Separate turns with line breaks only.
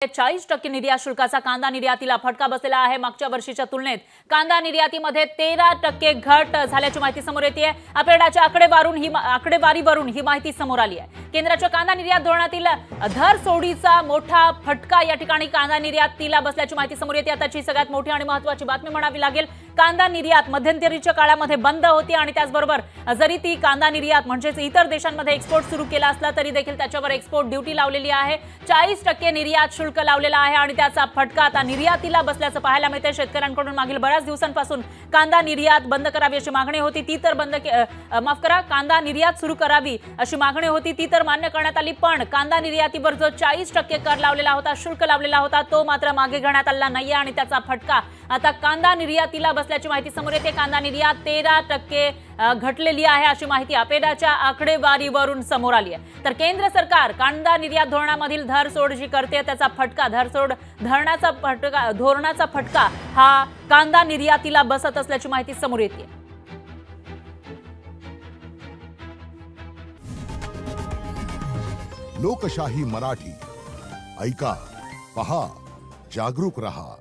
40% निर्यात शुल्काचा कांदा निर्यातीला फटका बसलेला आहे। मागच्या वर्षीच्या तुलनेत कांदा निर्यातीमध्ये 13% घट झाल्याची माहिती समोर येते। अपेडाच्या आकडेवारीवरून ही माहिती समोर आली आहे। केंद्राच्या कांदा निर्यात धोरणातील धर सोडीचा मोठा फटका या ठिकाणी कांदा निर्यातीला बसल्याची माहिती समोर येते। आताची सगळ्यात मोठी आणि महत्त्वाची बातमी म्हणावी लागेल। कांदा निर्यात मध्यंतरीच्या काळामध्ये बंद होती आणि त्याचबरोबर जरी ती कांदा निर्यात म्हणजे इतर देशांमध्ये एक्सपोर्ट सुरू केला असला तरी देखील त्याच्यावर एक्सपोर्ट ड्यूटी लावलेली आहे। 40% निर्यात शुल्क लावलेला आहे आणि त्याचा फटका आता निर्यातीला बसल्याचं पाहायला मिळते। शेतकऱ्यांकडून मागील बऱ्याच दिवसांपासून कांदा निर्यात बंद करावी अशी मागणी होती, ती तर कांदा निर्यात सुरू करावी अशी मागणी होती, ती तर मान्य करण्यात आली। पण कांदा निर्यातीवर जो 40% कर लावलेला होता, शुल्क लावलेला होता, तो मात्र मागे घेण्यात आला नाहीये आणि त्याचा फटका आता कांदा निर्यातीला बसल्याची माहिती समोर येते। कांदा निर्यात 13% घटलेली आहे अशी माहिती अपेडाच्या आकडेवारीवरून समोर आली आहे। तर केंद्र सरकार कांदा निर्यात धोरणामधील धरसोड जी करते त्याचा फटका धोरणाचा फटका हा कांदा निर्यातीला बसत असल्याची माहिती समोर येते।
लोकशाही मराठी ऐका, पहा, जागरूक रहा।